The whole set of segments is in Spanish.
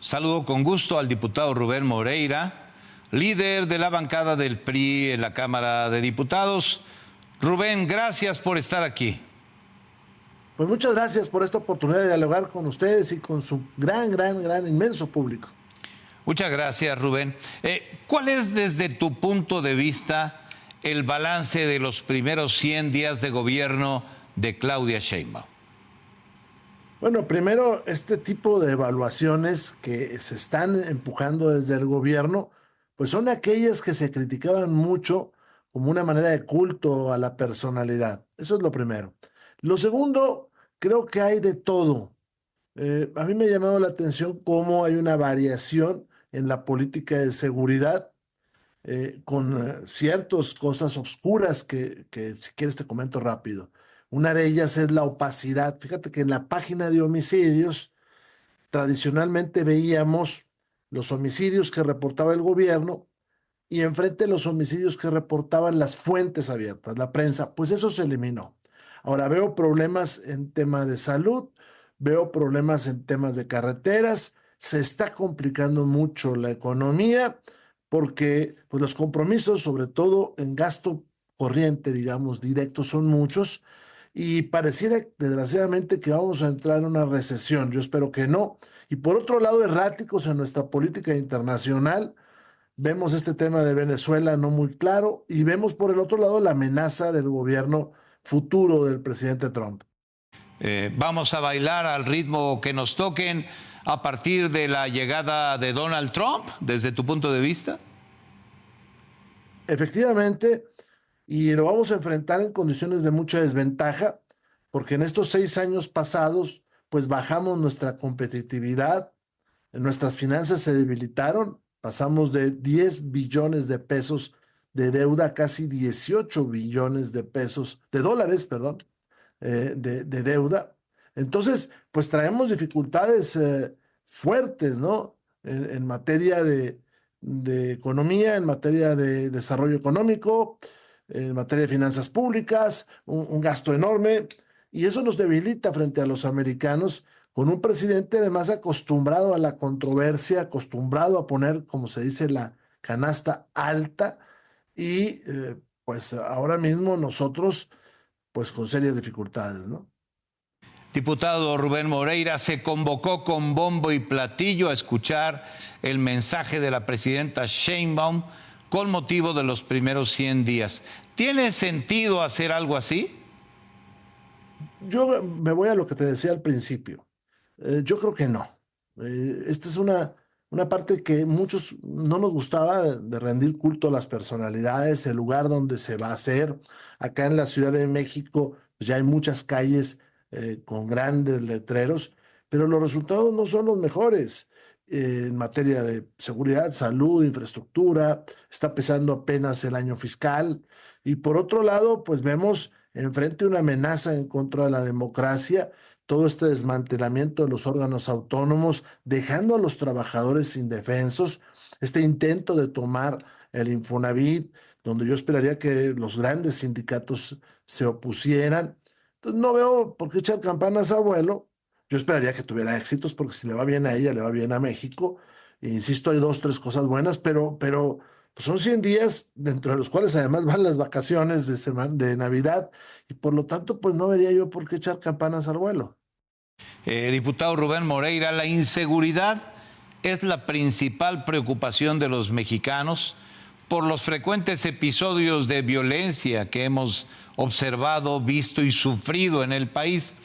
Saludo con gusto al diputado Rubén Moreira, líder de la bancada del PRI en la Cámara de Diputados. Rubén, gracias por estar aquí. Pues muchas gracias por esta oportunidad de dialogar con ustedes y con su gran, inmenso público. Muchas gracias, Rubén. ¿Cuál es, desde tu punto de vista, el balance de los primeros 100 días de gobierno de Claudia Sheinbaum? Bueno, primero, este tipo de evaluaciones que se están empujando desde el gobierno, pues son aquellas que se criticaban mucho como una manera de culto a la personalidad. Eso es lo primero. Lo segundo, creo que hay de todo. A mí me ha llamado la atención cómo hay una variación en la política de seguridad con ciertas cosas obscuras que si quieres te comento rápido. Una de ellas es la opacidad. Fíjate que en la página de homicidios tradicionalmente veíamos los homicidios que reportaba el gobierno y enfrente los homicidios que reportaban las fuentes abiertas, la prensa. Pues eso se eliminó. Ahora veo problemas en tema de salud, veo problemas en temas de carreteras, se está complicando mucho la economía porque pues, los compromisos, sobre todo en gasto corriente, digamos, directo, son muchos y pareciera desgraciadamente que vamos a entrar en una recesión. Yo espero que no. Y por otro lado, erráticos en nuestra política internacional. Vemos este tema de Venezuela no muy claro y vemos por el otro lado la amenaza del gobierno futuro del presidente Trump. Vamos a bailar al ritmo que nos toquen a partir de la llegada de Donald Trump, desde tu punto de vista. Efectivamente, y lo vamos a enfrentar en condiciones de mucha desventaja, porque en estos 6 años pasados, pues bajamos nuestra competitividad, nuestras finanzas se debilitaron, pasamos de 10 billones de pesos de deuda a casi 18 billones de pesos, de dólares, perdón, de deuda. Entonces, pues traemos dificultades fuertes, ¿no? En materia de economía, en materia de desarrollo económico, en materia de finanzas públicas, un gasto enorme, y eso nos debilita frente a los americanos, con un presidente además acostumbrado a la controversia, acostumbrado a poner, como se dice, la canasta alta, y pues ahora mismo nosotros pues con serias dificultades, ¿no? Diputado Rubén Moreira, se convocó con bombo y platillo a escuchar el mensaje de la presidenta Sheinbaum con motivo de los primeros 100 días. ¿Tiene sentido hacer algo así? Yo me voy a lo que te decía al principio. Yo creo que no. Esta es una parte que muchos no nos gustaba de rendir culto a las personalidades, el lugar donde se va a hacer. Acá en la Ciudad de México pues ya hay muchas calles con grandes letreros, pero los resultados no son los mejores en materia de seguridad, salud, infraestructura. Está pesando apenas el año fiscal. Y por otro lado, pues vemos enfrente una amenaza en contra de la democracia, todo este desmantelamiento de los órganos autónomos, dejando a los trabajadores indefensos, este intento de tomar el Infonavit, donde yo esperaría que los grandes sindicatos se opusieran. Entonces no veo por qué echar campanas a vuelo. Yo esperaría que tuviera éxitos, porque si le va bien a ella, le va bien a México. E insisto, hay dos, tres cosas buenas, pero pues son 100 días, dentro de los cuales además van las vacaciones de Navidad, y por lo tanto, pues no vería yo por qué echar campanas al vuelo. Diputado Rubén Moreira, la inseguridad es la principal preocupación de los mexicanos por los frecuentes episodios de violencia que hemos observado, visto y sufrido en el país.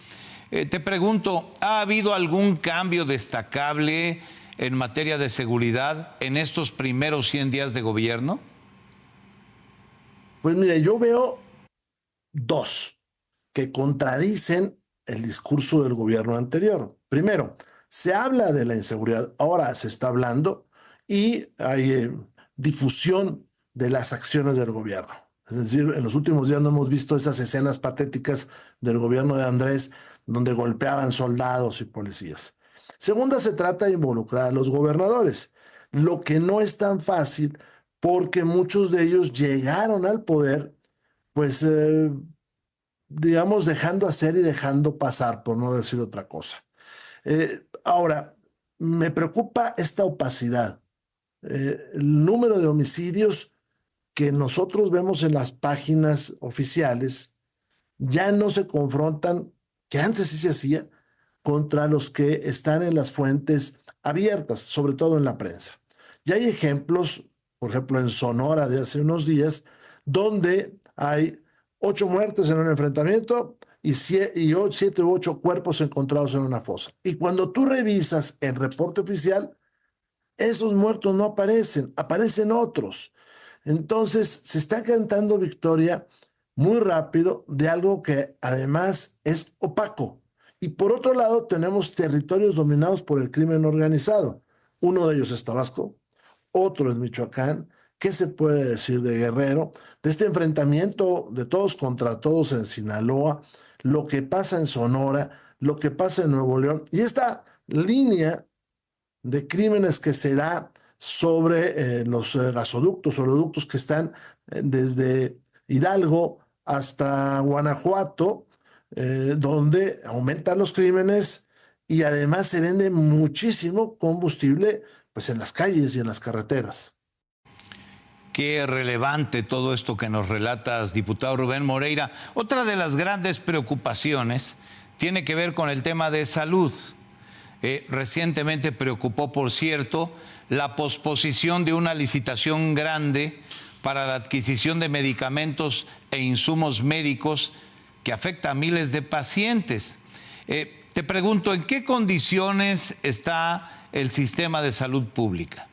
Te pregunto, ¿ha habido algún cambio destacable en materia de seguridad en estos primeros 100 días de gobierno? Pues mire, yo veo dos que contradicen el discurso del gobierno anterior. Primero, se habla de la inseguridad, ahora se está hablando y hay difusión de las acciones del gobierno. Es decir, en los últimos días no hemos visto esas escenas patéticas del gobierno de Andrés donde golpeaban soldados y policías. Segunda, se trata de involucrar a los gobernadores, lo que no es tan fácil porque muchos de ellos llegaron al poder, pues digamos, dejando hacer y dejando pasar, por no decir otra cosa. Ahora, me preocupa esta opacidad. El número de homicidios que nosotros vemos en las páginas oficiales ya no se confrontan, que antes sí se hacía, contra los que están en las fuentes abiertas, sobre todo en la prensa. Ya hay ejemplos, por ejemplo, en Sonora de hace unos días, donde hay 8 muertes en un enfrentamiento y 7 u 8 cuerpos encontrados en una fosa. Y cuando tú revisas el reporte oficial, esos muertos no aparecen, aparecen otros. Entonces se está cantando victoria muy rápido de algo que además es opaco. Y por otro lado tenemos territorios dominados por el crimen organizado. Uno de ellos es Tabasco, otro es Michoacán. ¿Qué se puede decir de Guerrero? De este enfrentamiento de todos contra todos en Sinaloa, lo que pasa en Sonora, lo que pasa en Nuevo León y esta línea de crímenes que se da sobre los gasoductos, oleoductos que están desde Hidalgo hasta Guanajuato, donde aumentan los crímenes y además se vende muchísimo combustible pues en las calles y en las carreteras. Qué relevante todo esto que nos relatas, diputado Rubén Moreira. Otra de las grandes preocupaciones tiene que ver con el tema de salud. Recientemente preocupó, por cierto, la posposición de una licitación grande para la adquisición de medicamentos e insumos médicos que afecta a miles de pacientes. Te pregunto, ¿en qué condiciones está el sistema de salud pública?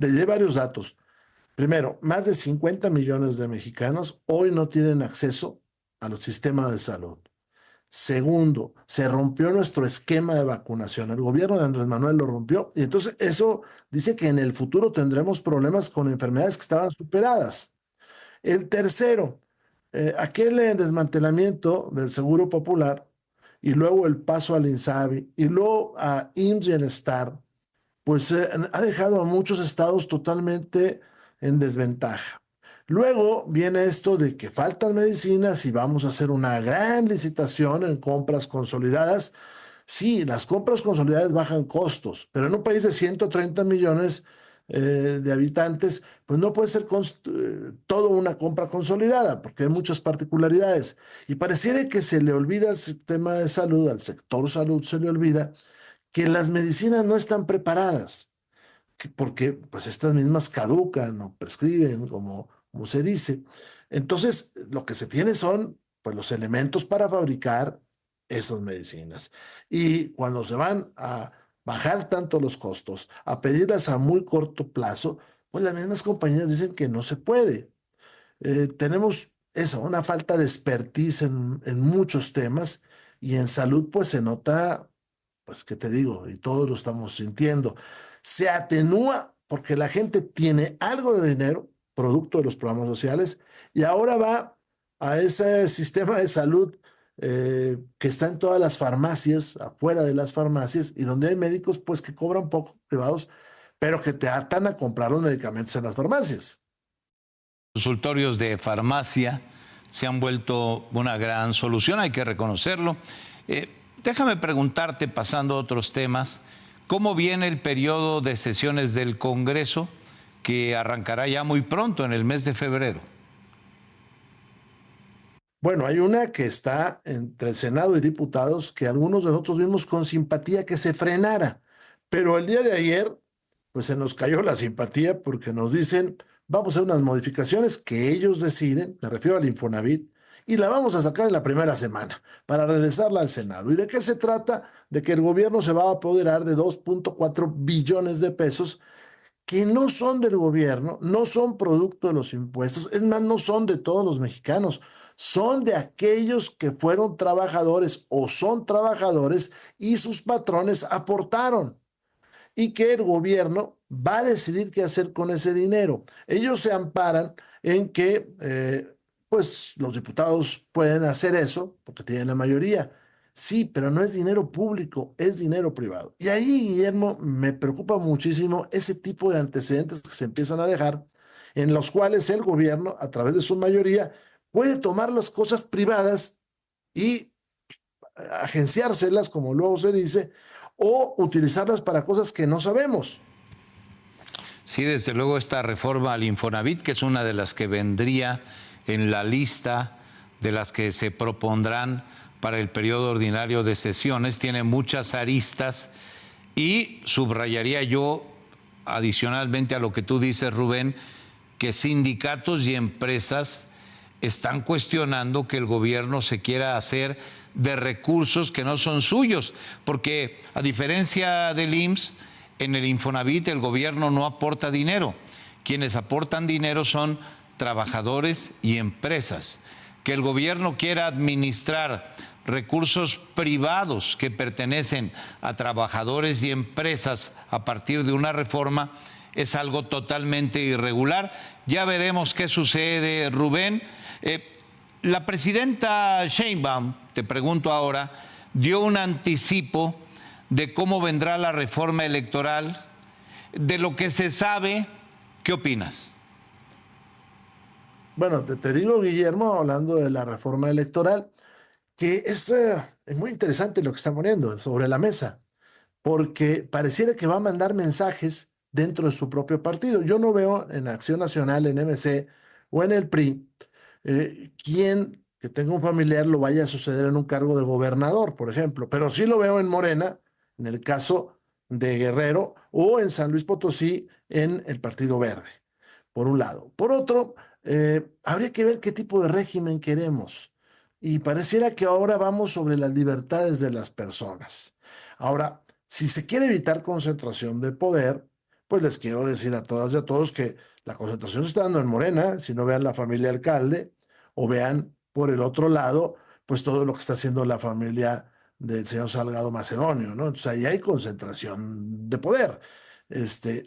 Hay varios datos. Primero, más de 50 millones de mexicanos hoy no tienen acceso al sistema de salud. Segundo, se rompió nuestro esquema de vacunación. El gobierno de Andrés Manuel lo rompió y entonces eso dice que en el futuro tendremos problemas con enfermedades que estaban superadas. El tercero, aquel desmantelamiento del Seguro Popular y luego el paso al INSABI y luego a IMSS Bienestar, pues ha dejado a muchos estados totalmente en desventaja. Luego viene esto de que faltan medicinas y vamos a hacer una gran licitación en compras consolidadas. Sí, las compras consolidadas bajan costos, pero en un país de 130 millones de habitantes, pues no puede ser todo una compra consolidada, porque hay muchas particularidades. Y pareciera que se le olvida al sistema de salud, al sector salud se le olvida que las medicinas no están preparadas, porque pues estas mismas caducan o prescriben, como se dice. Entonces, lo que se tiene son pues los elementos para fabricar esas medicinas. Y cuando se van a bajar tanto los costos, a pedirlas a muy corto plazo, pues las mismas compañías dicen que no se puede. Tenemos eso, una falta de expertise en muchos temas y en salud pues se nota, pues qué te digo, y todos lo estamos sintiendo. Se atenúa porque la gente tiene algo de dinero, producto de los programas sociales, y ahora va a ese sistema de salud que está en todas las farmacias, afuera de las farmacias, y donde hay médicos pues que cobran poco privados, pero que te atan a comprar los medicamentos en las farmacias. Consultorios de farmacia se han vuelto una gran solución, hay que reconocerlo. Déjame preguntarte, pasando a otros temas, ¿cómo viene el periodo de sesiones del Congreso que arrancará ya muy pronto, en el mes de febrero? Bueno, hay una que está entre Senado y diputados que algunos de nosotros vimos con simpatía que se frenara, pero el día de ayer, pues se nos cayó la simpatía porque nos dicen, vamos a hacer unas modificaciones que ellos deciden, me refiero al Infonavit, y la vamos a sacar en la primera semana para regresarla al Senado. ¿Y de qué se trata? De que el gobierno se va a apoderar de 2.4 billones de pesos que no son del gobierno, no son producto de los impuestos, es más, no son de todos los mexicanos, son de aquellos que fueron trabajadores o son trabajadores y sus patrones aportaron y que el gobierno va a decidir qué hacer con ese dinero. Ellos se amparan en que pues los diputados pueden hacer eso porque tienen la mayoría. Sí, pero no es dinero público, es dinero privado. Y ahí, Guillermo, me preocupa muchísimo ese tipo de antecedentes que se empiezan a dejar, en los cuales el gobierno, a través de su mayoría, puede tomar las cosas privadas y agenciárselas, como luego se dice, o utilizarlas para cosas que no sabemos. Sí, desde luego esta reforma al Infonavit, que es una de las que vendría en la lista de las que se propondrán para el periodo ordinario de sesiones, tiene muchas aristas y subrayaría yo, adicionalmente a lo que tú dices, Rubén, que sindicatos y empresas están cuestionando que el gobierno se quiera hacer de recursos que no son suyos, porque a diferencia del IMSS, en el Infonavit el gobierno no aporta dinero. Quienes aportan dinero son trabajadores y empresas. Que el gobierno quiera administrar recursos privados que pertenecen a trabajadores y empresas a partir de una reforma es algo totalmente irregular. Ya veremos qué sucede, Rubén. La presidenta Sheinbaum, te pregunto ahora, dio un anticipo de cómo vendrá la reforma electoral, de lo que se sabe. ¿Qué opinas? Bueno, te digo, Guillermo, hablando de la reforma electoral, que es muy interesante lo que está poniendo sobre la mesa, porque pareciera que va a mandar mensajes dentro de su propio partido. Yo no veo en Acción Nacional, en MC o en el PRI, quien que tenga un familiar lo vaya a suceder en un cargo de gobernador, por ejemplo, pero sí lo veo en Morena, en el caso de Guerrero, o en San Luis Potosí, en el Partido Verde, por un lado. Por otro, habría que ver qué tipo de régimen queremos. Y pareciera que ahora vamos sobre las libertades de las personas. Ahora, si se quiere evitar concentración de poder, pues les quiero decir a todas y a todos que la concentración se está dando en Morena, si no vean la familia alcalde, o vean por el otro lado, pues todo lo que está haciendo la familia del señor Salgado Macedonio, ¿no? Entonces ahí hay concentración de poder.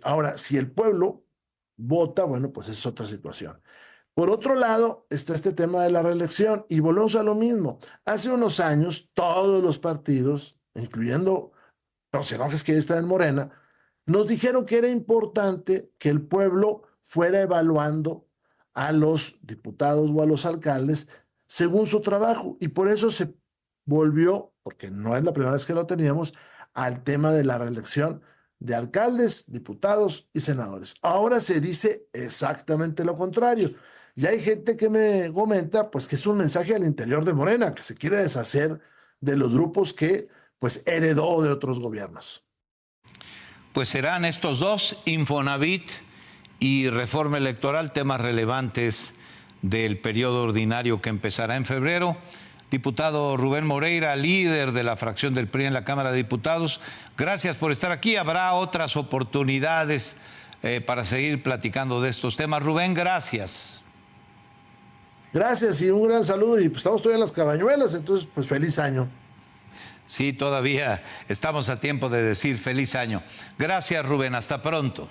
Ahora, si el pueblo vota, bueno, pues es otra situación. Por otro lado, está este tema de la reelección y volvemos a lo mismo. Hace unos años, todos los partidos, incluyendo personajes que ya están en Morena, nos dijeron que era importante que el pueblo fuera evaluando a los diputados o a los alcaldes según su trabajo. Y por eso se volvió, porque no es la primera vez que lo teníamos, al tema de la reelección de alcaldes, diputados y senadores. Ahora se dice exactamente lo contrario. Y hay gente que me comenta, pues, que es un mensaje al interior de Morena, que se quiere deshacer de los grupos que, pues, heredó de otros gobiernos. Pues serán estos dos, Infonavit y reforma electoral, temas relevantes del periodo ordinario que empezará en febrero. Diputado Rubén Moreira, líder de la fracción del PRI en la Cámara de Diputados, gracias por estar aquí. Habrá otras oportunidades para seguir platicando de estos temas. Rubén, gracias. Gracias y un gran saludo. Y pues estamos todavía en las cabañuelas, entonces pues feliz año. Sí, todavía estamos a tiempo de decir feliz año. Gracias, Rubén. Hasta pronto.